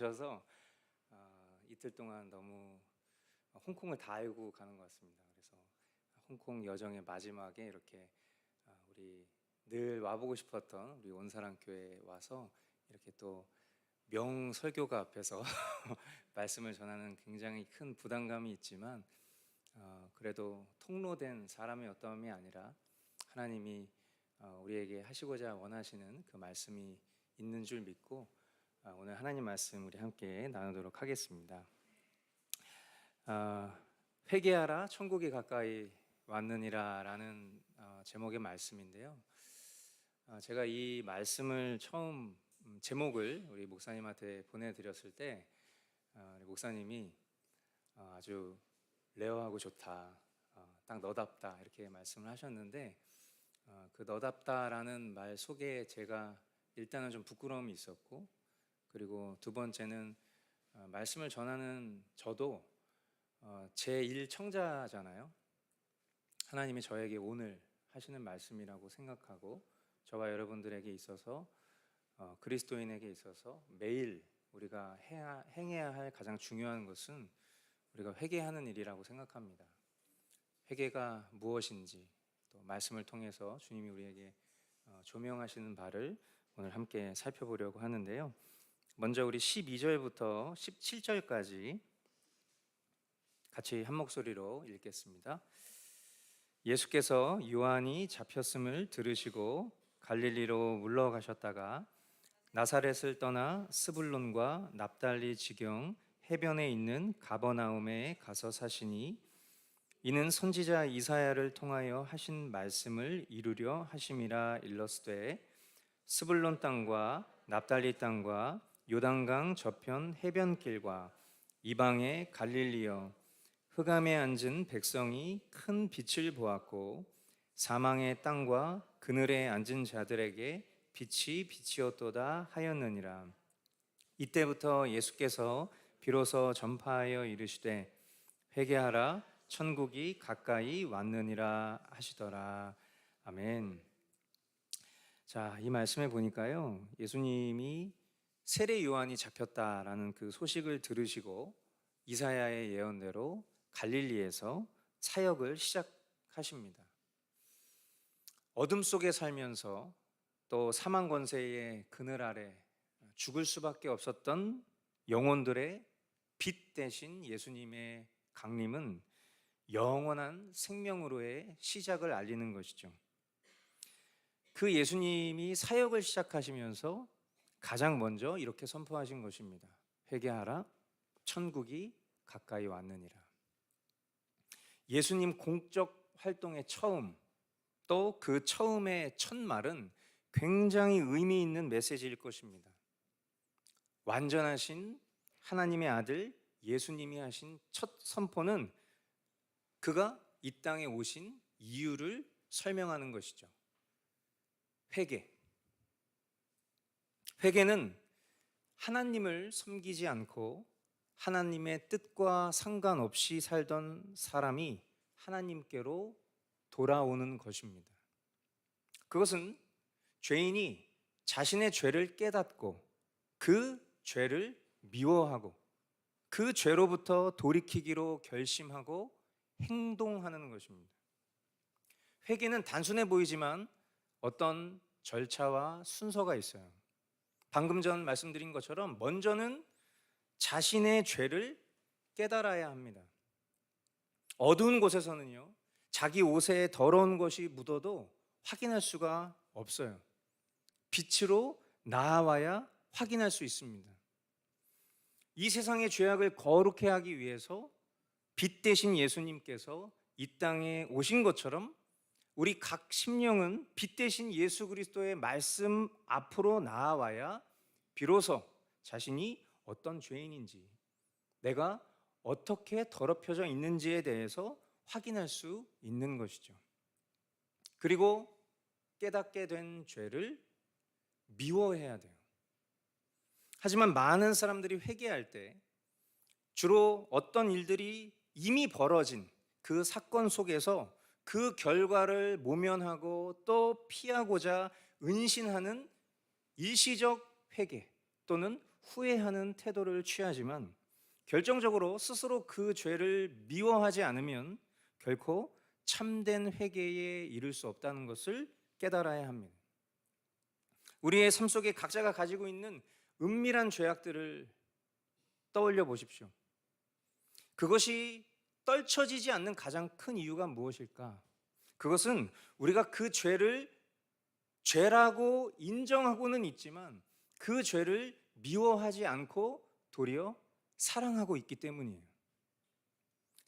그래서 이틀 동안 너무 홍콩을 다 알고 가는 것 같습니다. 그래서 홍콩 여정의 마지막에 이렇게 우리 늘 와보고 싶었던 우리 온사랑교회에 와서 이렇게 또 명설교가 앞에서 말씀을 전하는 굉장히 큰 부담감이 있지만 그래도 통로된 사람의 어떠함이 아니라 하나님이 우리에게 하시고자 원하시는 그 말씀이 있는 줄 믿고 오늘 하나님 말씀 우리 함께 나누도록 하겠습니다. 회개하라 천국이 가까이 왔느니라 라는 제목의 말씀인데요. 제가 이 말씀을 처음 제목을 우리 목사님한테 보내드렸을 때 우리 목사님이 아주 레어하고 좋다, 딱 너답다 이렇게 말씀을 하셨는데 그 너답다라는 말 속에 제가 일단은 좀 부끄러움이 있었고, 그리고 두 번째는 말씀을 전하는 저도 제1청자잖아요. 하나님이 저에게 오늘 하시는 말씀이라고 생각하고 저와 여러분들에게 있어서 그리스도인에게 있어서 매일 우리가 행해야 할 가장 중요한 것은 우리가 회개하는 일이라고 생각합니다. 회개가 무엇인지 또 말씀을 통해서 주님이 우리에게 조명하시는 바를 오늘 함께 살펴보려고 하는데요. 먼저 우리 12절부터 17절까지 같이 한 목소리로 읽겠습니다. 예수께서 요한이 잡혔음을 들으시고 갈릴리로 물러가셨다가 나사렛을 떠나 스불론과 납달리 지경 해변에 있는 가버나움에 가서 사시니 이는 선지자 이사야를 통하여 하신 말씀을 이루려 하심이라 일렀으되 스불론 땅과 납달리 땅과 요단강 저편 해변길과 이방의 갈릴리여 흑암에 앉은 백성이 큰 빛을 보았고 사망의 땅과 그늘에 앉은 자들에게 빛이 빛이었도다 하였느니라. 이때부터 예수께서 비로소 전파하여 이르시되 회개하라 천국이 가까이 왔느니라 하시더라. 아멘. 자, 이 말씀에 보니까요, 예수님이 세례 요한이 잡혔다라는 그 소식을 들으시고 이사야의 예언대로 갈릴리에서 사역을 시작하십니다. 어둠 속에 살면서 또 사망 권세의 그늘 아래 죽을 수밖에 없었던 영혼들의 빛 대신 예수님의 강림은 영원한 생명으로의 시작을 알리는 것이죠. 그 예수님이 사역을 시작하시면서 가장 먼저 이렇게 선포하신 것입니다. 회개하라 천국이 가까이 왔느니라. 예수님 공적 활동의 처음, 또 그 처음의 첫 말은 굉장히 의미 있는 메시지일 것입니다. 완전하신 하나님의 아들 예수님이 하신 첫 선포는 그가 이 땅에 오신 이유를 설명하는 것이죠. 회개. 회개는 하나님을 섬기지 않고 하나님의 뜻과 상관없이 살던 사람이 하나님께로 돌아오는 것입니다. 그것은 죄인이 자신의 죄를 깨닫고 그 죄를 미워하고 그 죄로부터 돌이키기로 결심하고 행동하는 것입니다. 회개는 단순해 보이지만 어떤 절차와 순서가 있어요. 방금 전 말씀드린 것처럼 먼저는 자신의 죄를 깨달아야 합니다. 어두운 곳에서는요, 자기 옷에 더러운 것이 묻어도 확인할 수가 없어요. 빛으로 나아와야 확인할 수 있습니다. 이 세상의 죄악을 거룩해 하기 위해서 빛 대신 예수님께서 이 땅에 오신 것처럼 우리 각 심령은 빛 대신 예수 그리스도의 말씀 앞으로 나아와야 비로소 자신이 어떤 죄인인지, 내가 어떻게 더럽혀져 있는지에 대해서 확인할 수 있는 것이죠. 그리고 깨닫게 된 죄를 미워해야 돼요. 하지만 많은 사람들이 회개할 때 주로 어떤 일들이 이미 벌어진 그 사건 속에서 그 결과를 모면하고 또 피하고자 은신하는 일시적 회개 또는 후회하는 태도를 취하지만 결정적으로 스스로 그 죄를 미워하지 않으면 결코 참된 회개에 이를 수 없다는 것을 깨달아야 합니다. 우리의 삶 속에 각자가 가지고 있는 은밀한 죄악들을 떠올려 보십시오. 그것이 떨쳐지지 않는 가장 큰 이유가 무엇일까? 그것은 우리가 그 죄를 죄라고 인정하고는 있지만 그 죄를 미워하지 않고 도리어 사랑하고 있기 때문이에요.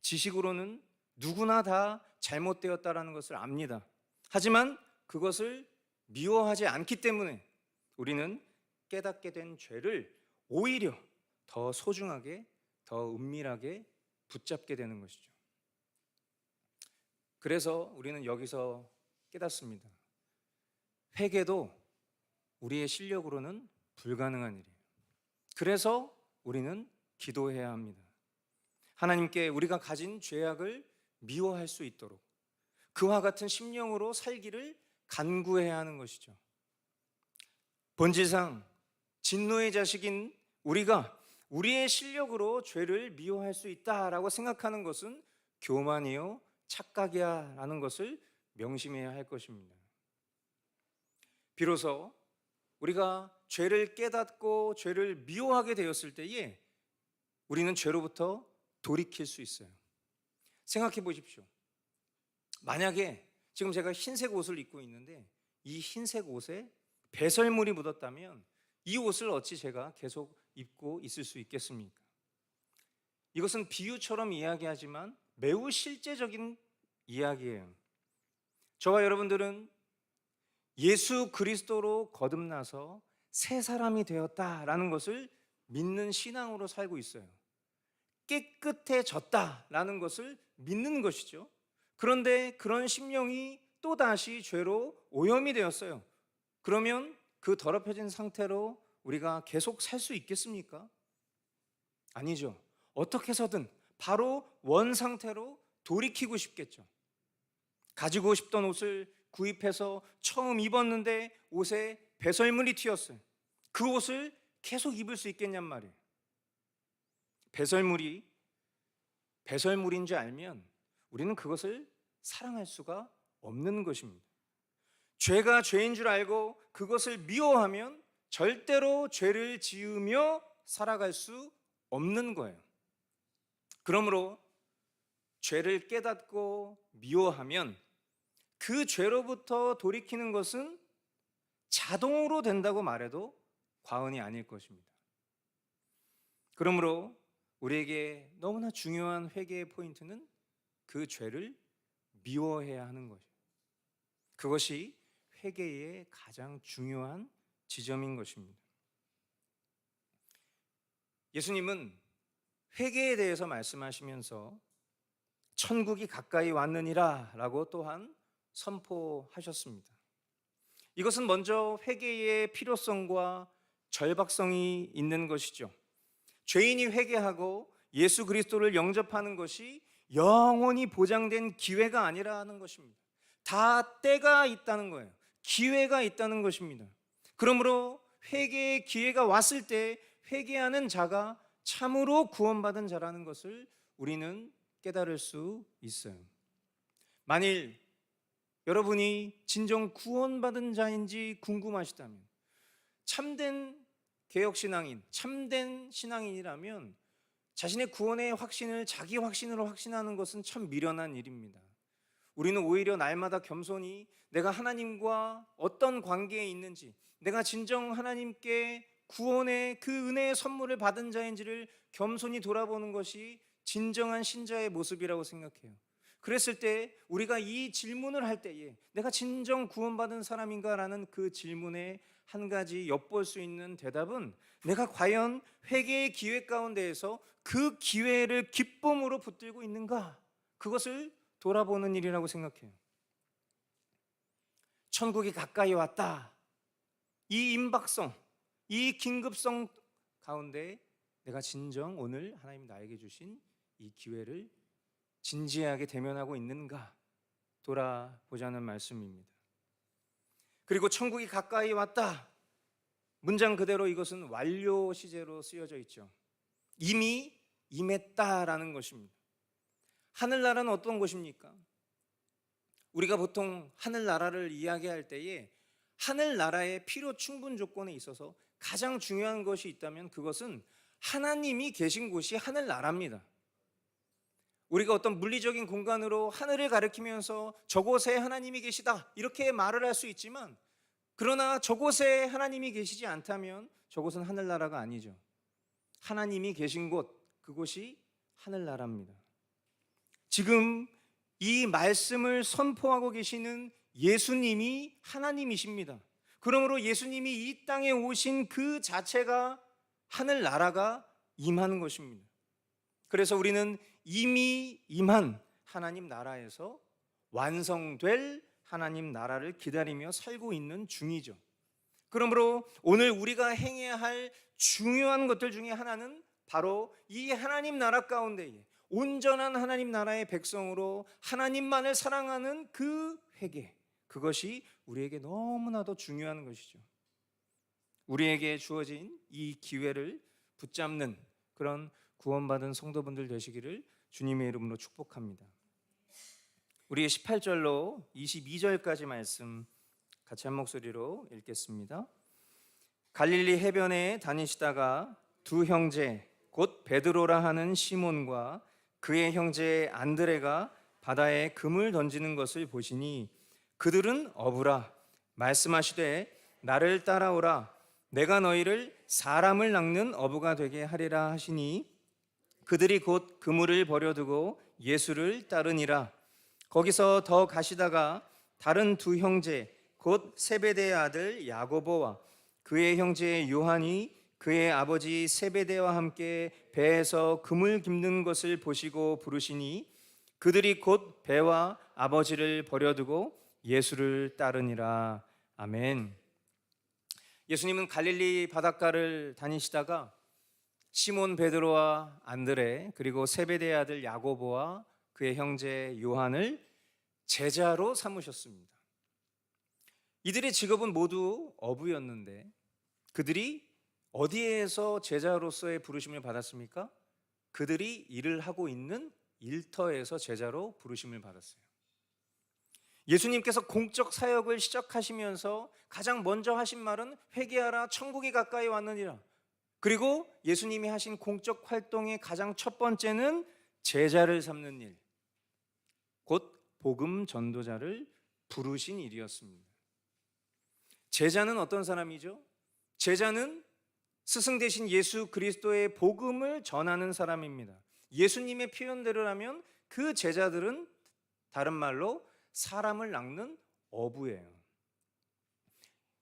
지식으로는 누구나 다 잘못되었다라는 것을 압니다. 하지만 그것을 미워하지 않기 때문에 우리는 깨닫게 된 죄를 오히려 더 소중하게, 더 은밀하게 붙잡게 되는 것이죠. 그래서 우리는 여기서 깨닫습니다. 회개도 우리의 실력으로는 불가능한 일이에요. 그래서 우리는 기도해야 합니다. 하나님께 우리가 가진 죄악을 미워할 수 있도록 그와 같은 심령으로 살기를 간구해야 하는 것이죠. 본질상 진노의 자식인 우리가 우리의 실력으로 죄를 미워할 수 있다라고 생각하는 것은 교만이요 착각이야 라는 것을 명심해야 할 것입니다. 비로소 우리가 죄를 깨닫고 죄를 미워하게 되었을 때에 우리는 죄로부터 돌이킬 수 있어요. 생각해 보십시오. 만약에 지금 제가 흰색 옷을 입고 있는데 이 흰색 옷에 배설물이 묻었다면 이 옷을 어찌 제가 계속 입고 있을 수 있겠습니까? 이것은 비유처럼 이야기하지만 매우 실제적인 이야기예요. 저와 여러분들은 예수 그리스도로 거듭나서 새 사람이 되었다라는 것을 믿는 신앙으로 살고 있어요. 깨끗해졌다라는 것을 믿는 것이죠. 그런데 그런 심령이 또다시 죄로 오염이 되었어요. 그러면 그 더럽혀진 상태로 우리가 계속 살 수 있겠습니까? 아니죠. 어떻게 해서든 바로 원 상태로 돌이키고 싶겠죠. 가지고 싶던 옷을 구입해서 처음 입었는데 옷에 배설물이 튀었어요. 그 옷을 계속 입을 수 있겠냔 말이에요. 배설물이 배설물인 줄 알면 우리는 그것을 사랑할 수가 없는 것입니다. 죄가 죄인 줄 알고 그것을 미워하면 절대로 죄를 지으며 살아갈 수 없는 거예요. 그러므로 죄를 깨닫고 미워하면 그 죄로부터 돌이키는 것은 자동으로 된다고 말해도 과언이 아닐 것입니다. 그러므로 우리에게 너무나 중요한 회개의 포인트는 그 죄를 미워해야 하는 것이에요. 그것이 회개의 가장 중요한 지점인 것입니다. 예수님은 회개에 대해서 말씀하시면서 천국이 가까이 왔느니라 라고 또한 선포하셨습니다. 이것은 먼저 회개의 필요성과 절박성이 있는 것이죠. 죄인이 회개하고 예수 그리스도를 영접하는 것이 영원히 보장된 기회가 아니라는 것입니다. 다 때가 있다는 거예요. 기회가 있다는 것입니다. 그러므로 회개의 기회가 왔을 때 회개하는 자가 참으로 구원받은 자라는 것을 우리는 깨달을 수 있어요. 만일 여러분이 진정 구원받은 자인지 궁금하시다면, 참된 개혁신앙인, 참된 신앙인이라면 자신의 구원의 확신을 자기 확신으로 확신하는 것은 참 미련한 일입니다. 우리는 오히려 날마다 겸손히 내가 하나님과 어떤 관계에 있는지, 내가 진정 하나님께 구원의 그 은혜의 선물을 받은 자인지를 겸손히 돌아보는 것이 진정한 신자의 모습이라고 생각해요. 그랬을 때 우리가 이 질문을 할 때에 내가 진정 구원받은 사람인가라는 그 질문에 한 가지 엿볼 수 있는 대답은 내가 과연 회개의 기회 가운데에서 그 기회를 기쁨으로 붙들고 있는가, 그것을 돌아보는 일이라고 생각해요. 천국이 가까이 왔다, 이 임박성, 이 긴급성 가운데 내가 진정 오늘 하나님 나에게 주신 이 기회를 진지하게 대면하고 있는가 돌아보자는 말씀입니다. 그리고 천국이 가까이 왔다, 문장 그대로 이것은 완료 시제로 쓰여져 있죠. 이미 임했다라는 것입니다. 하늘나라는 어떤 곳입니까? 우리가 보통 하늘나라를 이야기할 때에 하늘나라의 필요 충분 조건에 있어서 가장 중요한 것이 있다면 그것은 하나님이 계신 곳이 하늘나라입니다. 우리가 어떤 물리적인 공간으로 하늘을 가리키면서 저곳에 하나님이 계시다 이렇게 말을 할 수 있지만, 그러나 저곳에 하나님이 계시지 않다면 저곳은 하늘나라가 아니죠. 하나님이 계신 곳, 그곳이 하늘나라입니다. 지금 이 말씀을 선포하고 계시는 예수님이 하나님이십니다. 그러므로 예수님이 이 땅에 오신 그 자체가 하늘나라가 임하는 것입니다. 그래서 우리는 이미 임한 하나님 나라에서 완성될 하나님 나라를 기다리며 살고 있는 중이죠. 그러므로 오늘 우리가 행해야 할 중요한 것들 중에 하나는 바로 이 하나님 나라 가운데에 온전한 하나님 나라의 백성으로 하나님만을 사랑하는 그 회개, 그것이 우리에게 너무나도 중요한 것이죠. 우리에게 주어진 이 기회를 붙잡는 그런 구원받은 성도분들 되시기를 주님의 이름으로 축복합니다. 우리 18절로 22절까지 말씀 같이 한 목소리로 읽겠습니다. 갈릴리 해변에 다니시다가 두 형제 곧 베드로라 하는 시몬과 그의 형제 안드레가 바다에 금을 던지는 것을 보시니 그들은 어부라 말씀하시되 나를 따라오라 내가 너희를 사람을 낚는 어부가 되게 하리라 하시니 그들이 곧 그물을 버려두고 예수를 따르니라. 거기서 더 가시다가 다른 두 형제 곧 세베대의 아들 야고보와 그의 형제 요한이 그의 아버지 세베대와 함께 배에서 그물 깁는 것을 보시고 부르시니 그들이 곧 배와 아버지를 버려두고 예수를 따르니라. 아멘. 예수님은 갈릴리 바닷가를 다니시다가 시몬 베드로와 안드레 그리고 세베대의 아들 야고보와 그의 형제 요한을 제자로 삼으셨습니다. 이들의 직업은 모두 어부였는데 그들이 어디에서 제자로서의 부르심을 받았습니까? 그들이 일을 하고 있는 일터에서 제자로 부르심을 받았어요. 예수님께서 공적 사역을 시작하시면서 가장 먼저 하신 말은 회개하라 천국이 가까이 왔느니라. 그리고 예수님이 하신 공적 활동의 가장 첫 번째는 제자를 삼는 일, 곧 복음 전도자를 부르신 일이었습니다. 제자는 어떤 사람이죠? 제자는 스승 되신 예수 그리스도의 복음을 전하는 사람입니다. 예수님의 표현대로라면 그 제자들은 다른 말로 사람을 낚는 어부예요.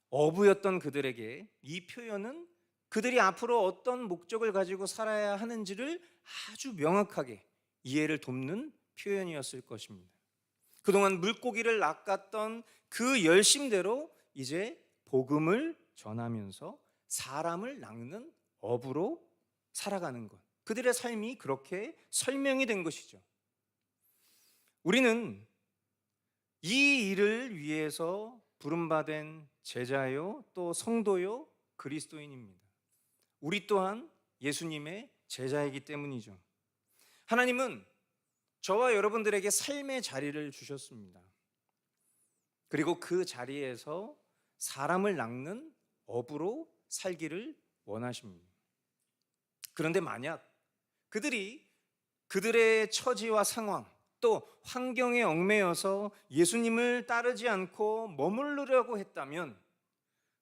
어부였던 그들에게 이 표현은 그들이 앞으로 어떤 목적을 가지고 살아야 하는지를 아주 명확하게 이해를 돕는 표현이었을 것입니다. 그동안 물고기를 낚았던 그 열심대로 이제 복음을 전하면서 사람을 낚는 어부로 살아가는 것, 그들의 삶이 그렇게 설명이 된 것이죠. 우리는 이 일을 위해서 부름받은 제자요 또 성도요 그리스도인입니다. 우리 또한 예수님의 제자이기 때문이죠. 하나님은 저와 여러분들에게 삶의 자리를 주셨습니다. 그리고 그 자리에서 사람을 낚는 어부로 살기를 원하십니다. 그런데 만약 그들이 그들의 처지와 상황 또 환경에 얽매여서 예수님을 따르지 않고 머무르려고 했다면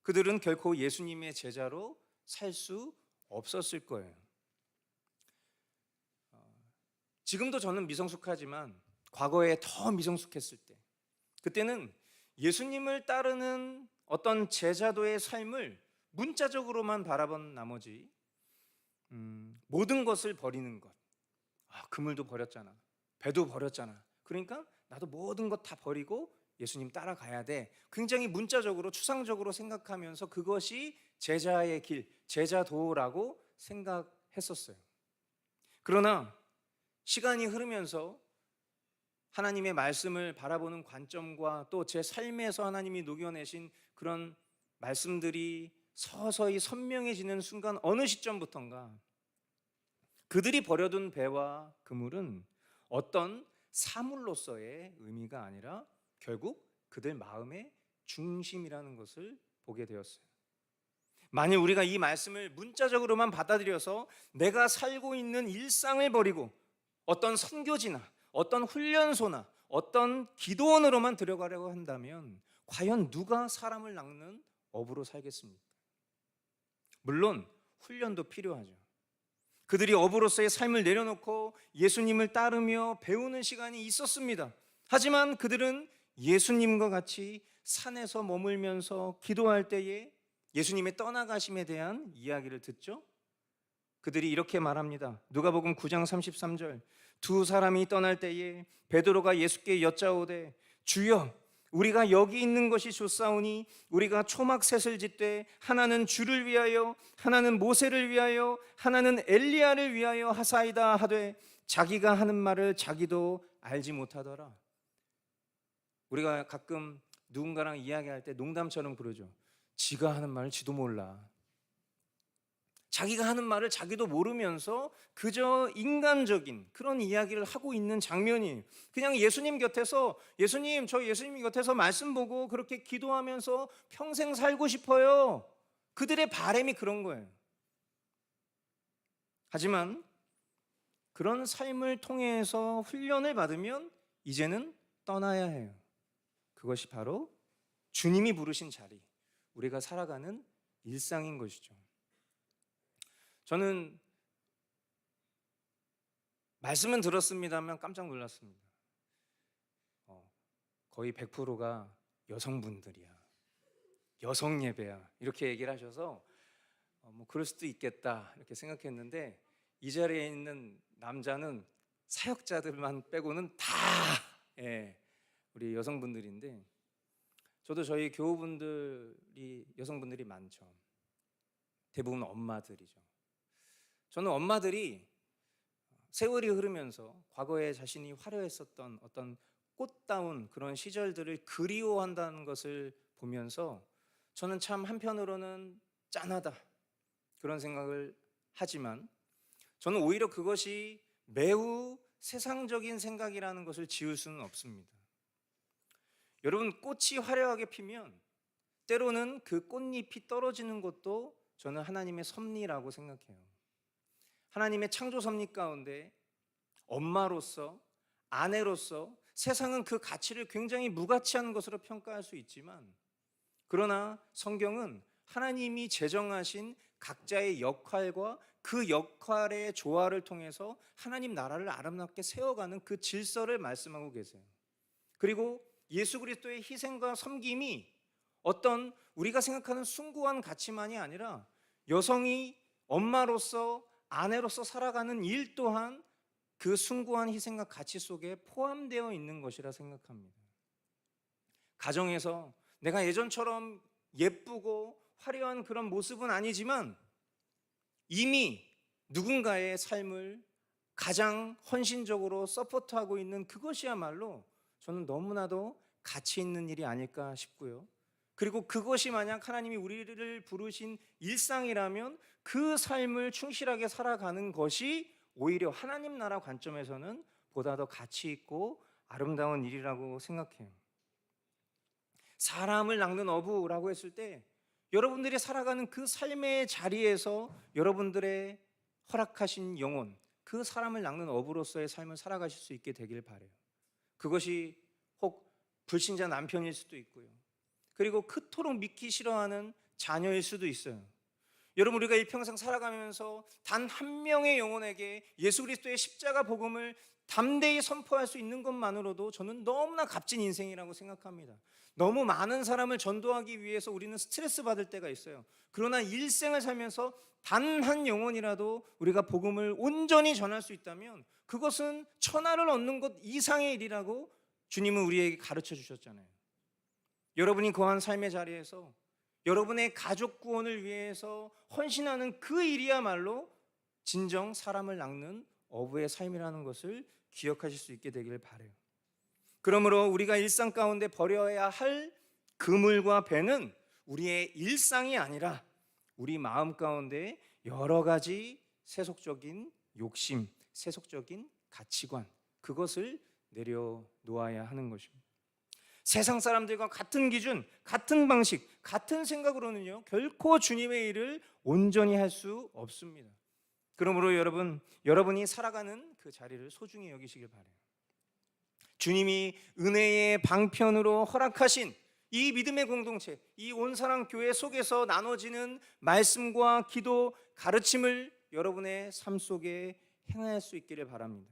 그들은 결코 예수님의 제자로 살 수 없었을 거예요. 지금도 저는 미성숙하지만 과거에 더 미성숙했을 때, 그때는 예수님을 따르는 어떤 제자도의 삶을 문자적으로만 바라본 나머지 모든 것을 버리는 것, 그물도 버렸잖아, 배도 버렸잖아, 그러니까 나도 모든 것 다 버리고 예수님 따라가야 돼, 굉장히 문자적으로 추상적으로 생각하면서 그것이 제자의 길, 제자도라고 생각했었어요. 그러나 시간이 흐르면서 하나님의 말씀을 바라보는 관점과 또 제 삶에서 하나님이 녹여내신 그런 말씀들이 서서히 선명해지는 순간 어느 시점부턴가 그들이 버려둔 배와 그물은 어떤 사물로서의 의미가 아니라 결국 그들 마음의 중심이라는 것을 보게 되었어요. 만일 우리가 이 말씀을 문자적으로만 받아들여서 내가 살고 있는 일상을 버리고 어떤 선교지나 어떤 훈련소나 어떤 기도원으로만 들어가려고 한다면 과연 누가 사람을 낚는 어부로 살겠습니까? 물론 훈련도 필요하죠. 그들이 어부로서의 삶을 내려놓고 예수님을 따르며 배우는 시간이 있었습니다. 하지만 그들은 예수님과 같이 산에서 머물면서 기도할 때에 예수님의 떠나가심에 대한 이야기를 듣죠. 그들이 이렇게 말합니다. 누가복음 9장 33절, 두 사람이 떠날 때에 베드로가 예수께 여짜오되 주여, 우리가 여기 있는 것이 좋사오니 우리가 초막셋을 짓되 하나는 주를 위하여 하나는 모세를 위하여 하나는 엘리야를 위하여 하사이다 하되 자기가 하는 말을 자기도 알지 못하더라. 우리가 가끔 누군가랑 이야기할 때 농담처럼 그러죠. 지가 하는 말을 지도 몰라. 자기가 하는 말을 자기도 모르면서 그저 인간적인 그런 이야기를 하고 있는 장면이, 그냥 예수님 곁에서 저 예수님 곁에서 말씀 보고 그렇게 기도하면서 평생 살고 싶어요. 그들의 바람이 그런 거예요. 하지만 그런 삶을 통해서 훈련을 받으면 이제는 떠나야 해요. 그것이 바로 주님이 부르신 자리, 우리가 살아가는 일상인 것이죠. 저는 말씀은 들었습니다만 깜짝 놀랐습니다. 거의 100%가 여성분들이야, 여성 예배야, 이렇게 얘기를 하셔서 뭐 그럴 수도 있겠다 이렇게 생각했는데, 이 자리에 있는 남자는 사역자들만 빼고는 다 우리 여성분들인데, 저도 저희 교우분들이 여성분들이 많죠. 대부분 엄마들이죠. 저는 엄마들이 세월이 흐르면서 과거에 자신이 화려했었던 어떤 꽃다운 그런 시절들을 그리워한다는 것을 보면서 저는 참 한편으로는 짠하다 그런 생각을 하지만, 저는 오히려 그것이 매우 세상적인 생각이라는 것을 지울 수는 없습니다. 여러분, 꽃이 화려하게 피면 때로는 그 꽃잎이 떨어지는 것도 저는 하나님의 섭리라고 생각해요. 하나님의 창조 섭리 가운데 엄마로서, 아내로서 세상은 그 가치를 굉장히 무가치한 것으로 평가할 수 있지만, 그러나 성경은 하나님이 제정하신 각자의 역할과 그 역할의 조화를 통해서 하나님 나라를 아름답게 세워가는 그 질서를 말씀하고 계세요. 그리고 예수 그리스도의 희생과 섬김이 어떤 우리가 생각하는 숭고한 가치만이 아니라 여성이 엄마로서, 아내로서 살아가는 일 또한 그 숭고한 희생과 가치 속에 포함되어 있는 것이라 생각합니다. 가정에서 내가 예전처럼 예쁘고 화려한 그런 모습은 아니지만 이미 누군가의 삶을 가장 헌신적으로 서포트하고 있는 그것이야말로 저는 너무나도 가치 있는 일이 아닐까 싶고요. 그리고 그것이 만약 하나님이 우리를 부르신 일상이라면 그 삶을 충실하게 살아가는 것이 오히려 하나님 나라 관점에서는 보다 더 가치 있고 아름다운 일이라고 생각해요. 사람을 낚는 어부라고 했을 때 여러분들이 살아가는 그 삶의 자리에서 여러분들의 허락하신 영혼, 그 사람을 낚는 어부로서의 삶을 살아가실 수 있게 되길 바라요. 그것이 혹 불신자 남편일 수도 있고요. 그리고 그토록 믿기 싫어하는 자녀일 수도 있어요. 여러분, 우리가 일평생 살아가면서 단 한 명의 영혼에게 예수 그리스도의 십자가 복음을 담대히 선포할 수 있는 것만으로도 저는 너무나 값진 인생이라고 생각합니다. 너무 많은 사람을 전도하기 위해서 우리는 스트레스 받을 때가 있어요. 그러나 일생을 살면서 단 한 영혼이라도 우리가 복음을 온전히 전할 수 있다면 그것은 천하를 얻는 것 이상의 일이라고 주님은 우리에게 가르쳐 주셨잖아요. 여러분이 거한 삶의 자리에서 여러분의 가족 구원을 위해서 헌신하는 그 일이야말로 진정 사람을 낚는 어부의 삶이라는 것을 기억하실 수 있게 되기를 바라요. 그러므로 우리가 일상 가운데 버려야 할 그물과 배는 우리의 일상이 아니라 우리 마음 가운데 여러 가지 세속적인 욕심, 세속적인 가치관, 그것을 내려놓아야 하는 것입니다. 세상 사람들과 같은 기준, 같은 방식, 같은 생각으로는요, 결코 주님의 일을 온전히 할 수 없습니다. 그러므로 여러분이 살아가는 그 자리를 소중히 여기시길 바라요. 주님이 은혜의 방편으로 허락하신 이 믿음의 공동체, 이 온사랑 교회 속에서 나눠지는 말씀과 기도, 가르침을 여러분의 삶 속에 행할 수 있기를 바랍니다.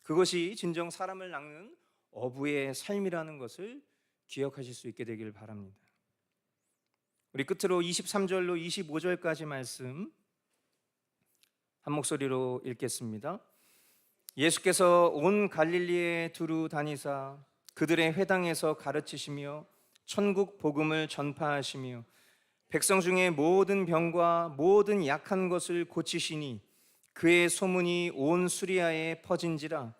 그것이 진정 사람을 낚는 어부의 삶이라는 것을 기억하실 수 있게 되기를 바랍니다. 우리 끝으로 23절로 25절까지 말씀 한 목소리로 읽겠습니다. 예수께서 온 갈릴리에 두루 다니사 그들의 회당에서 가르치시며 천국 복음을 전파하시며 백성 중에 모든 병과 모든 약한 것을 고치시니 그의 소문이 온 수리아에 퍼진지라.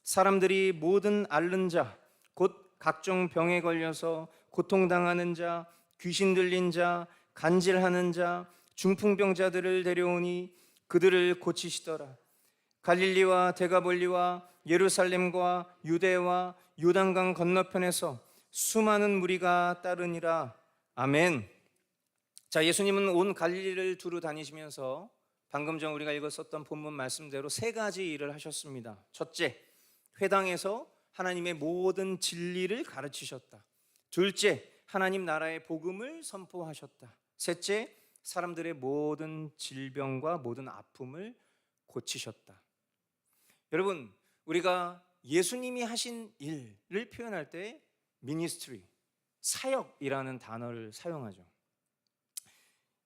사람들이 모든 앓는 자 곧 각종 병에 걸려서 고통당하는 자, 귀신 들린 자, 간질하는 자, 중풍병자들을 데려오니 그들을 고치시더라. 갈릴리와 데가볼리와 예루살렘과 유대와 요단강 건너편에서 수많은 무리가 따르니라. 아멘. 자, 예수님은 온 갈릴리를 두루 다니시면서 방금 전 우리가 읽었었던 본문 말씀대로 세 가지 일을 하셨습니다. 첫째, 회당에서 하나님의 모든 진리를 가르치셨다. 둘째, 하나님 나라의 복음을 선포하셨다. 셋째, 사람들의 모든 질병과 모든 아픔을 고치셨다. 여러분, 우리가 예수님이 하신 일을 표현할 때 미니스트리, 사역이라는 단어를 사용하죠.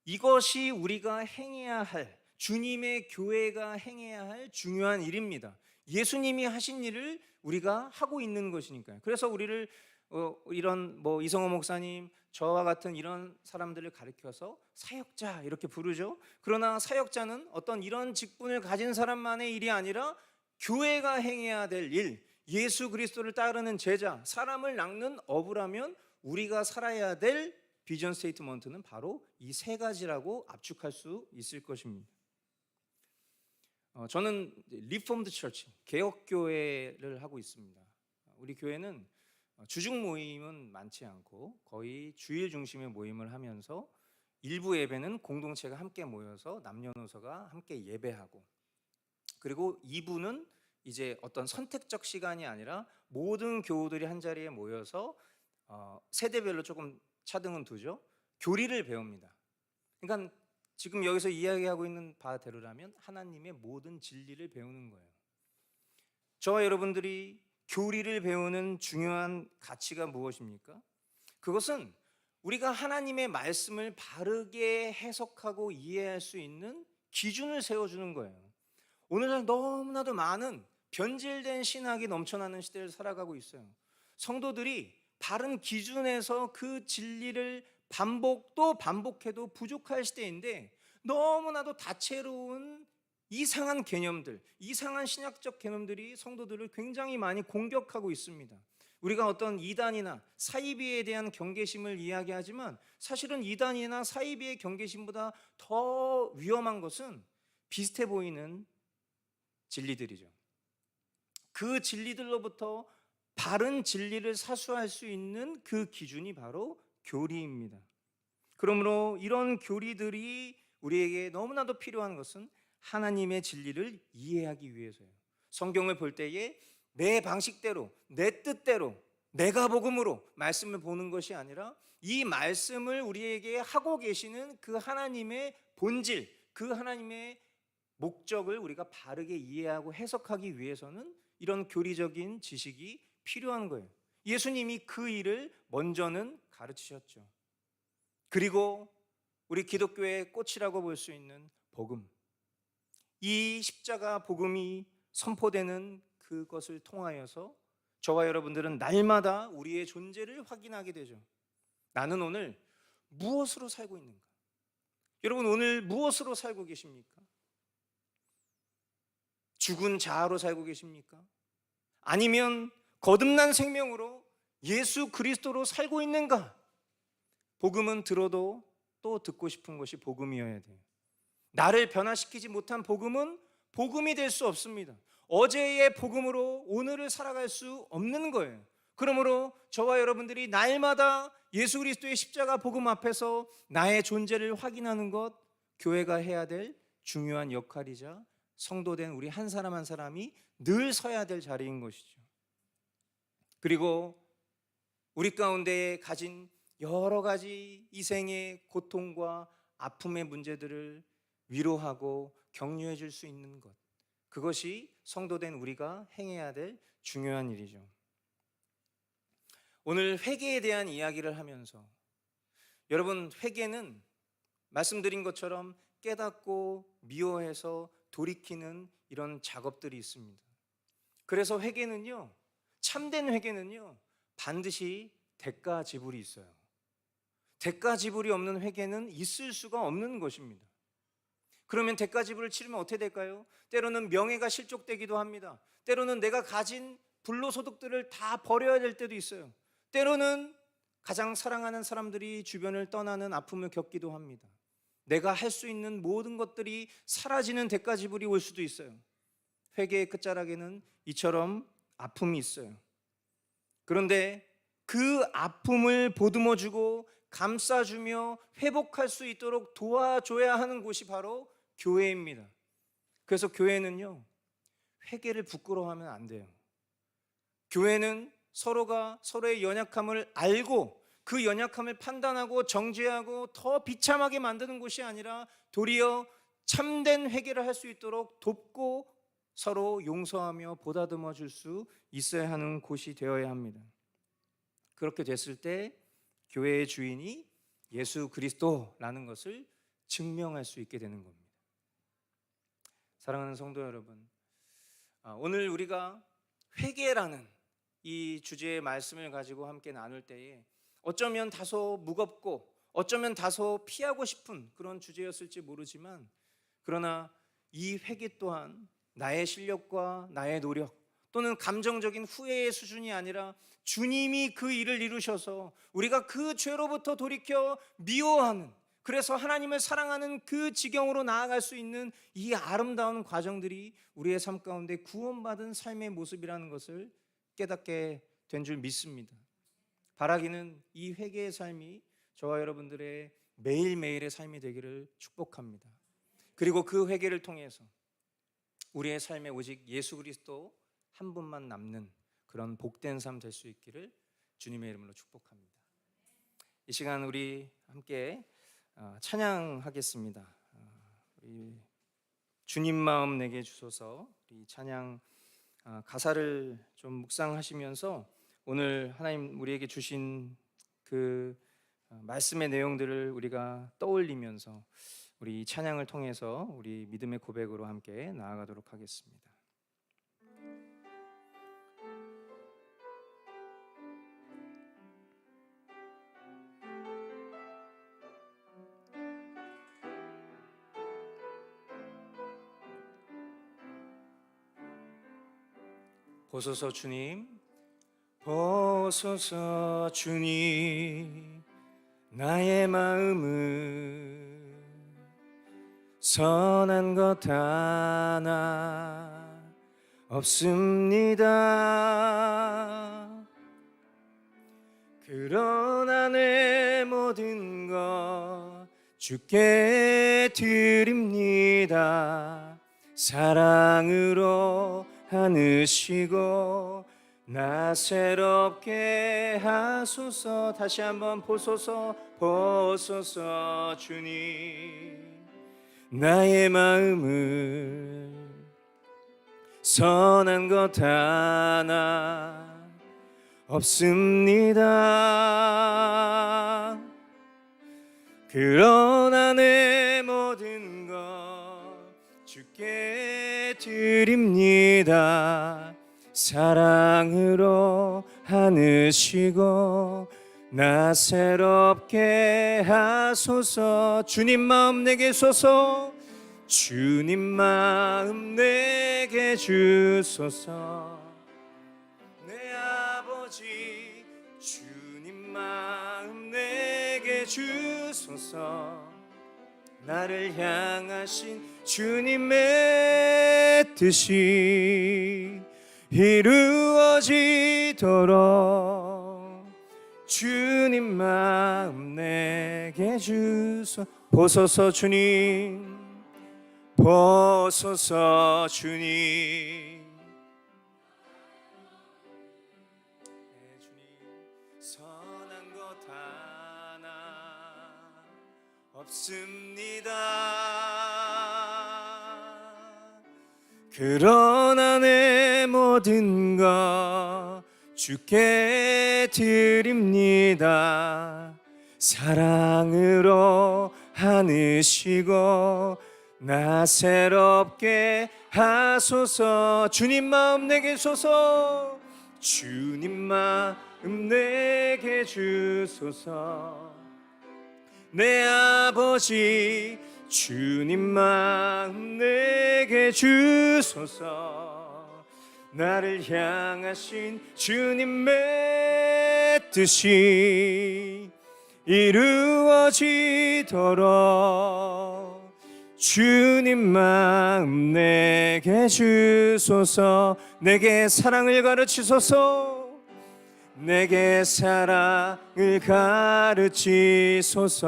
이것이 우리가 행해야 할, 주님의 교회가 행해야 할 중요한 일입니다. 예수님이 하신 일을 우리가 하고 있는 것이니까요. 그래서 우리를 이런 이성호 목사님, 저와 같은 이런 사람들을 가리켜서 사역자 이렇게 부르죠. 그러나 사역자는 어떤 이런 직분을 가진 사람만의 일이 아니라 교회가 행해야 될 일, 예수 그리스도를 따르는 제자, 사람을 낚는 어부라면 우리가 살아야 될 비전 스테이트먼트는 바로 이 세 가지라고 압축할 수 있을 것입니다. 저는 리폼드 처치, 개혁교회를 하고 있습니다. 우리 교회는 주중 모임은 많지 않고 거의 주일 중심의 모임을 하면서 일부 예배는 공동체가 함께 모여서 남녀노소가 함께 예배하고, 그리고 2부는 이제 어떤 선택적 시간이 아니라 모든 교우들이 한 자리에 모여서 세대별로 조금 차등은 두죠. 교리를 배웁니다. 그러니까 지금 여기서 이야기하고 있는 바대로라면 하나님의 모든 진리를 배우는 거예요. 저와 여러분들이 교리를 배우는 중요한 가치가 무엇입니까? 그것은 우리가 하나님의 말씀을 바르게 해석하고 이해할 수 있는 기준을 세워주는 거예요. 오늘날 너무나도 많은 변질된 신학이 넘쳐나는 시대를 살아가고 있어요. 성도들이 바른 기준에서 그 진리를 반복도 반복해도 부족할 시대인데 너무나도 다채로운 이상한 개념들, 이상한 신학적 개념들이 성도들을 굉장히 많이 공격하고 있습니다. 우리가 어떤 이단이나 사이비에 대한 경계심을 이야기하지만 사실은 이단이나 사이비의 경계심보다 더 위험한 것은 비슷해 보이는 진리들이죠. 그 진리들로부터 바른 진리를 사수할 수 있는 그 기준이 바로 교리입니다. 그러므로 이런 교리들이 우리에게 너무나도 필요한 것은 하나님의 진리를 이해하기 위해서예요. 성경을 볼 때에 내 방식대로, 내 뜻대로, 내가 복음으로 말씀을 보는 것이 아니라 이 말씀을 우리에게 하고 계시는 그 하나님의 본질, 그 하나님의 목적을 우리가 바르게 이해하고 해석하기 위해서는 이런 교리적인 지식이 필요한 거예요. 예수님이 그 일을 먼저는 가르치셨죠. 그리고 우리 기독교의 꽃이라고 볼 수 있는 복음, 이 십자가 복음이 선포되는 그것을 통하여서 저와 여러분들은 날마다 우리의 존재를 확인하게 되죠. 나는 오늘 무엇으로 살고 있는가? 여러분, 오늘 무엇으로 살고 계십니까? 죽은 자아로 살고 계십니까? 아니면 거듭난 생명으로 예수 그리스도로 살고 있는가? 복음은 들어도 또 듣고 싶은 것이 복음이어야 돼요. 나를 변화시키지 못한 복음은 복음이 될 수 없습니다. 어제의 복음으로 오늘을 살아갈 수 없는 거예요. 그러므로 저와 여러분들이 날마다 예수 그리스도의 십자가 복음 앞에서 나의 존재를 확인하는 것, 교회가 해야 될 중요한 역할이자 성도된 우리 한 사람 한 사람이 늘 서야 될 자리인 것이죠. 그리고 우리 가운데 가진 여러 가지 이 생의 고통과 아픔의 문제들을 위로하고 격려해 줄 수 있는 것, 그것이 성도된 우리가 행해야 될 중요한 일이죠. 오늘 회개에 대한 이야기를 하면서 여러분, 회개는 말씀드린 것처럼 깨닫고 미워해서 돌이키는 이런 작업들이 있습니다. 그래서 회개는요, 참된 회개는요, 반드시 대가 지불이 있어요. 대가 지불이 없는 회개는 있을 수가 없는 것입니다. 그러면 대가 지불을 치르면 어떻게 될까요? 때로는 명예가 실족되기도 합니다. 때로는 내가 가진 불로소득들을 다 버려야 될 때도 있어요. 때로는 가장 사랑하는 사람들이 주변을 떠나는 아픔을 겪기도 합니다. 내가 할 수 있는 모든 것들이 사라지는 대가 지불이 올 수도 있어요. 회개의 끝자락에는 이처럼 아픔이 있어요. 그런데 그 아픔을 보듬어주고 감싸주며 회복할 수 있도록 도와줘야 하는 곳이 바로 교회입니다. 그래서 교회는요, 회개를 부끄러워하면 안 돼요. 교회는 서로가 서로의 연약함을 알고 그 연약함을 판단하고 정죄하고 더 비참하게 만드는 곳이 아니라 도리어 참된 회개를 할 수 있도록 돕고 서로 용서하며 보다듬어 줄 수 있어야 하는 곳이 되어야 합니다. 그렇게 됐을 때 교회의 주인이 예수 그리스도라는 것을 증명할 수 있게 되는 겁니다. 사랑하는 성도 여러분, 오늘 우리가 회개라는 이 주제의 말씀을 가지고 함께 나눌 때에 어쩌면 다소 무겁고 어쩌면 다소 피하고 싶은 그런 주제였을지 모르지만, 그러나 이 회개 또한 나의 실력과 나의 노력 또는 감정적인 후회의 수준이 아니라 주님이 그 일을 이루셔서 우리가 그 죄로부터 돌이켜 미워하는, 그래서 하나님을 사랑하는 그 지경으로 나아갈 수 있는 이 아름다운 과정들이 우리의 삶 가운데 구원받은 삶의 모습이라는 것을 깨닫게 된 줄 믿습니다. 바라기는 이 회개의 삶이 저와 여러분들의 매일매일의 삶이 되기를 축복합니다. 그리고 그 회개를 통해서 우리의 삶에 오직 예수 그리스도 한 분만 남는 그런 복된 삶 될 수 있기를 주님의 이름으로 축복합니다. 이 시간 우리 함께 찬양하겠습니다. 우리 주님 마음 내게 주소서, 이 찬양 가사를 좀 묵상하시면서 오늘 하나님 우리에게 주신 그 말씀의 내용들을 우리가 떠올리면서 우리 찬양을 통해서 우리 믿음의 고백으로 함께 나아가도록 하겠습니다. 보소서 주님, 보소서 주님, 나의 마음을 선한 것 하나 없습니다. 그러나 내 모든 것 주께 드립니다. 사랑으로 안으시고 나 새롭게 하소서. 다시 한번 보소서, 보소서 주님, 나의 마음을 선한 것 하나 없습니다. 그러나 내 모든 것 주께 드립니다. 사랑으로 안으시고 나 새롭게 하소서. 주님 마음 내게 주소서, 주님 마음 내게 주소서. 내 아버지 주님 마음 내게 주소서. 나를 향하신 주님의 뜻이 이루어지도록 주님 마음 내게 주소서. 보소서 주님, 보소서 주님. 선한 것 하나 없습니다. 그러나 내 모든 것 주께 드립니다. 사랑으로 안으시고 나 새롭게 하소서. 주님 마음 내게 주소서. 주님 마음 내게 주소서. 내 아버지 주님 마음 내게 주소서. 나를 향하신 주님의 뜻이 이루어지도록 주님 마음 내게 주소서. 내게 사랑을 가르치소서. 내게 사랑을 가르치소서.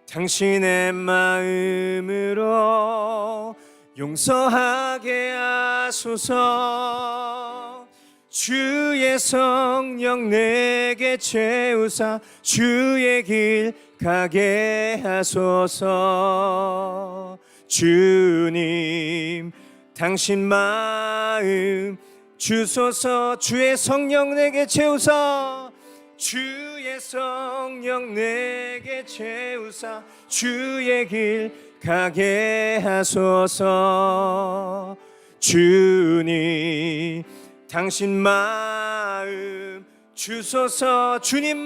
당신의 마음으로 용서하게 하소서. 주의 성령 내게 채우사 주의 길 가게 하소서. 주님 당신 마음 주소서. 주의 성령 내게 채우사 주의 성령 내게 채우사 주의 길 가게 하소서. 주님 당신 마음 주소서. 주님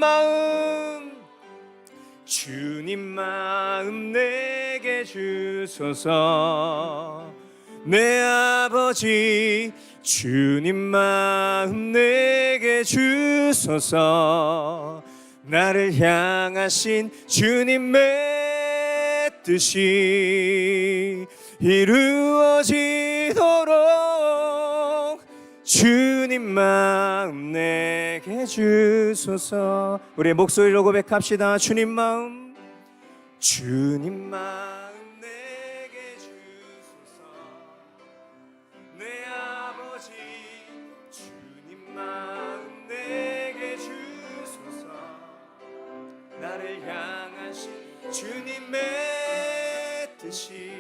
마음 내게 주소서. 내 아버지 주님 마음 내게 주소서. 나를 향하신 주님의 뜻이 이루어지도록 주님 마음 내게 주소서. 우리의 목소리로 고백합시다. 주님 마음 내게 주소서. 내 아버지 주님 마음 내게 주소서. 나를 향하신 주님의 뜻이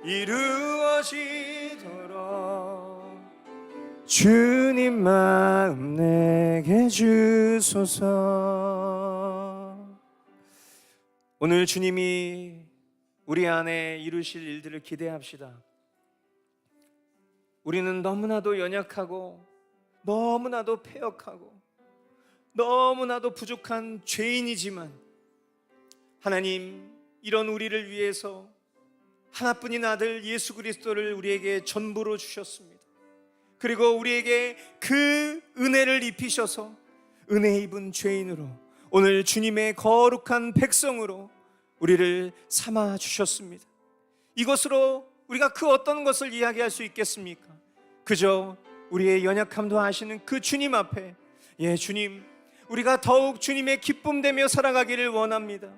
이루어지도록 주님 마음 내게 주소서. 오늘 주님이 우리 안에 이루실 일들을 기대합시다. 우리는 너무나도 연약하고 너무나도 패역하고 너무나도 부족한 죄인이지만 하나님 이런 우리를 위해서 하나뿐인 아들 예수 그리스도를 우리에게 전부로 주셨습니다. 그리고 우리에게 그 은혜를 입히셔서 은혜 입은 죄인으로 오늘 주님의 거룩한 백성으로 우리를 삼아 주셨습니다. 이것으로 우리가 그 어떤 것을 이야기할 수 있겠습니까? 그저 우리의 연약함도 아시는 그 주님 앞에 주님 우리가 더욱 주님의 기쁨되며 살아가기를 원합니다.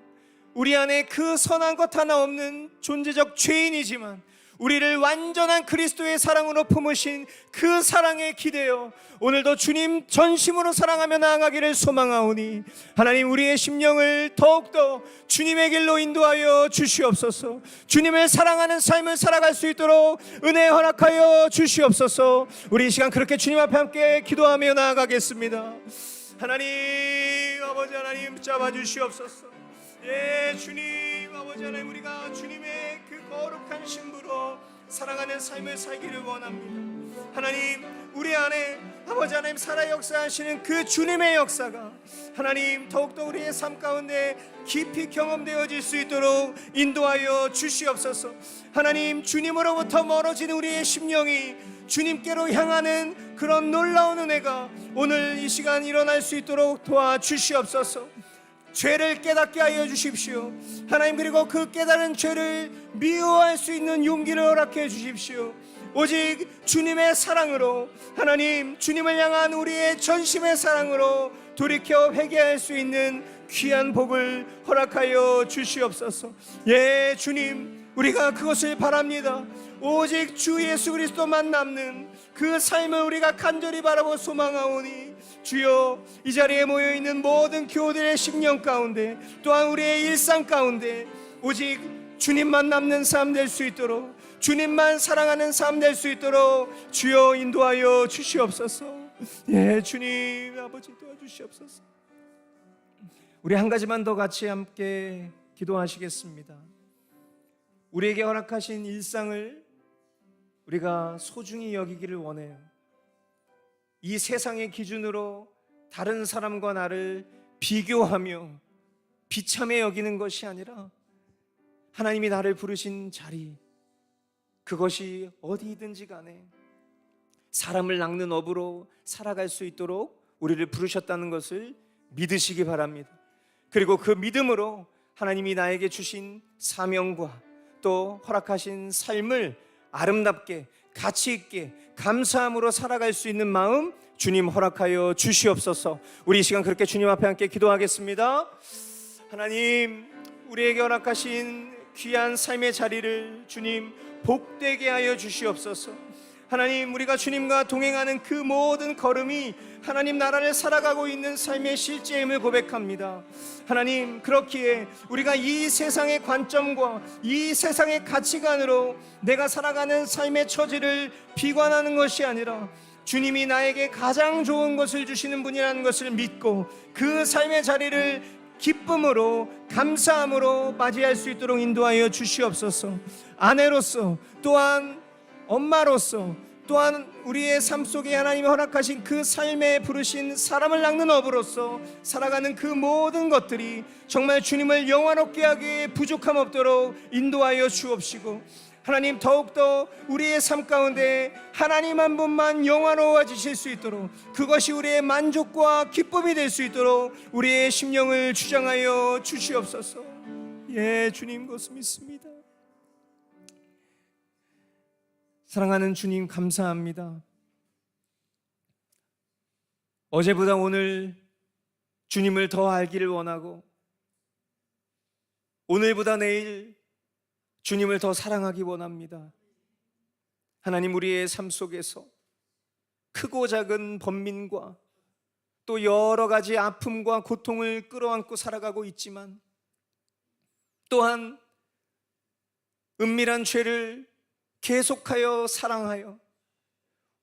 우리 안에 그 선한 것 하나 없는 존재적 죄인이지만 우리를 완전한 그리스도의 사랑으로 품으신 그 사랑에 기대어 오늘도 주님 전심으로 사랑하며 나아가기를 소망하오니 하나님 우리의 심령을 더욱더 주님의 길로 인도하여 주시옵소서. 주님을 사랑하는 삶을 살아갈 수 있도록 은혜 허락하여 주시옵소서. 우리 이 시간 그렇게 주님 앞에 함께 기도하며 나아가겠습니다. 하나님 아버지 하나님 잡아주시옵소서. 주님 아버지 하나님 우리가 주님의 그 거룩한 신부로 사랑하는 삶을 살기를 원합니다. 하나님 우리 안에 아버지 하나님, 살아 역사하시는 그 주님의 역사가 하나님 더욱더 우리의 삶 가운데 깊이 경험되어질 수 있도록 인도하여 주시옵소서. 하나님, 주님으로부터 멀어진 우리의 심령이 주님께로 향하는 그런 놀라운 은혜가 오늘 이 시간 일어날 수 있도록 도와주시옵소서. 죄를 깨닫게 하여 주십시오. 하나님, 그리고 그 깨달은 죄를 미워할 수 있는 용기를 허락해 주십시오. 오직 주님의 사랑으로, 하나님 주님을 향한 우리의 전심의 사랑으로 돌이켜 회개할 수 있는 귀한 복을 허락하여 주시옵소서. 예, 주님, 우리가 그것을 바랍니다. 오직 주 예수 그리스도만 남는 그 삶을 우리가 간절히 바라고 소망하오니, 주여, 이 자리에 모여있는 모든 교우들의 심령 가운데, 또한 우리의 일상 가운데 오직 주님만 남는 삶 될 수 있도록, 주님만 사랑하는 삶 될 수 있도록 주여 인도하여 주시옵소서. 예, 주님 아버지 도와주시옵소서. 우리 한 가지만 더 같이 함께 기도하시겠습니다. 우리에게 허락하신 일상을 우리가 소중히 여기기를 원해요. 이 세상의 기준으로 다른 사람과 나를 비교하며 비참해 여기는 것이 아니라, 하나님이 나를 부르신 자리, 그것이 어디든지 간에 사람을 낚는 업으로 살아갈 수 있도록 우리를 부르셨다는 것을 믿으시기 바랍니다. 그리고 그 믿음으로 하나님이 나에게 주신 사명과 또 허락하신 삶을 아름답게 가치 있게 감사함으로 살아갈 수 있는 마음 주님 허락하여 주시옵소서. 우리 이 시간 그렇게 주님 앞에 함께 기도하겠습니다. 하나님, 우리에게 허락하신 귀한 삶의 자리를 주님 복되게 하여 주시옵소서. 하나님, 우리가 주님과 동행하는 그 모든 걸음이 하나님 나라를 살아가고 있는 삶의 실제임을 고백합니다. 하나님, 그렇기에 우리가 이 세상의 관점과 이 세상의 가치관으로 내가 살아가는 삶의 처지를 비관하는 것이 아니라, 주님이 나에게 가장 좋은 것을 주시는 분이라는 것을 믿고 그 삶의 자리를 기쁨으로 감사함으로 맞이할 수 있도록 인도하여 주시옵소서. 아내로서, 또한 엄마로서, 또한 우리의 삶 속에 하나님이 허락하신 그 삶에 부르신 사람을 낚는 업으로서 살아가는 그 모든 것들이 정말 주님을 영화롭게 하기에 부족함 없도록 인도하여 주옵시고, 하나님 더욱더 우리의 삶 가운데 하나님 한 분만 영화로워지실 수 있도록, 그것이 우리의 만족과 기쁨이 될 수 있도록 우리의 심령을 주장하여 주시옵소서. 예, 주님 그것을 믿습니다. 사랑하는 주님, 감사합니다. 어제보다 오늘 주님을 더 알기를 원하고, 오늘보다 내일 주님을 더 사랑하기 원합니다. 하나님, 우리의 삶 속에서 크고 작은 번민과 또 여러 가지 아픔과 고통을 끌어안고 살아가고 있지만, 또한 은밀한 죄를 계속하여 사랑하여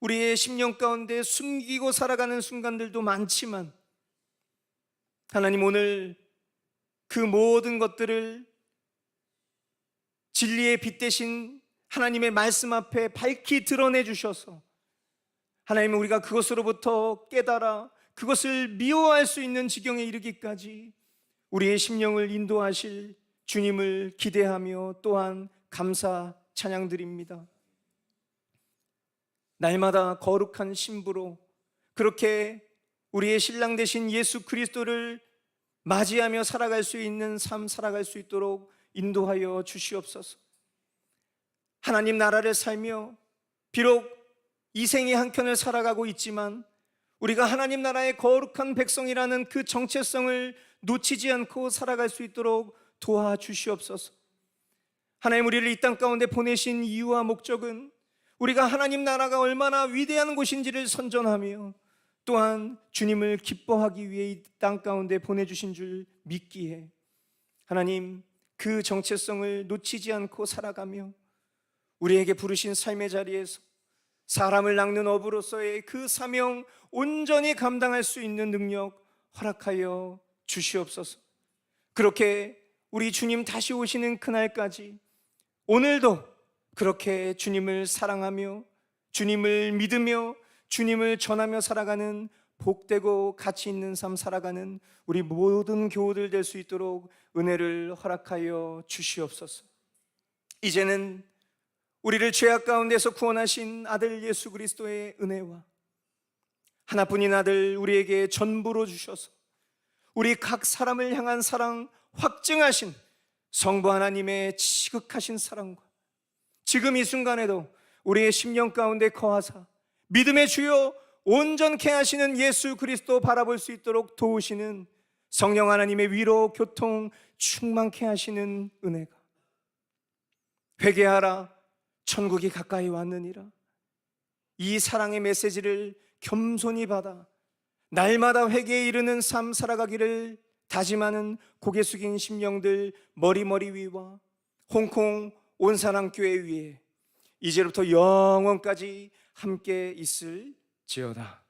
우리의 심령 가운데 숨기고 살아가는 순간들도 많지만, 하나님, 오늘 그 모든 것들을 진리의 빛 대신 하나님의 말씀 앞에 밝히 드러내 주셔서 하나님, 우리가 그것으로부터 깨달아 그것을 미워할 수 있는 지경에 이르기까지 우리의 심령을 인도하실 주님을 기대하며 또한 감사 찬양드립니다. 날마다 거룩한 신부로 그렇게 우리의 신랑 되신 예수 그리스도를 맞이하며 살아갈 수 있는 삶 살아갈 수 있도록 인도하여 주시옵소서. 하나님 나라를 살며 비록 이 생의 한켠을 살아가고 있지만, 우리가 하나님 나라의 거룩한 백성이라는 그 정체성을 놓치지 않고 살아갈 수 있도록 도와주시옵소서. 하나님, 우리를 이 땅 가운데 보내신 이유와 목적은 우리가 하나님 나라가 얼마나 위대한 곳인지를 선전하며 또한 주님을 기뻐하기 위해 이 땅 가운데 보내주신 줄 믿기에, 하나님 그 정체성을 놓치지 않고 살아가며 우리에게 부르신 삶의 자리에서 사람을 낚는 업으로서의 그 사명 온전히 감당할 수 있는 능력 허락하여 주시옵소서. 그렇게 우리 주님 다시 오시는 그날까지 오늘도 그렇게 주님을 사랑하며 주님을 믿으며 주님을 전하며 살아가는 복되고 가치 있는 삶 살아가는 우리 모든 교우들 될 수 있도록 은혜를 허락하여 주시옵소서. 이제는 우리를 죄악 가운데서 구원하신 아들 예수 그리스도의 은혜와 하나뿐인 아들 우리에게 전부로 주셔서 우리 각 사람을 향한 사랑 확증하신 성부 하나님의 지극하신 사랑과 지금 이 순간에도 우리의 심령 가운데 거하사 믿음의 주요 온전케 하시는 예수 그리스도 바라볼 수 있도록 도우시는 성령 하나님의 위로 교통 충만케 하시는 은혜가 회개하라 천국이 가까이 왔느니라 이 사랑의 메시지를 겸손히 받아 날마다 회개에 이르는 삶 살아가기를 다짐하는 고개 숙인 심령들 머리 위와 홍콩 온사랑교회 위에 이제부터 영원까지 함께 있을지어다.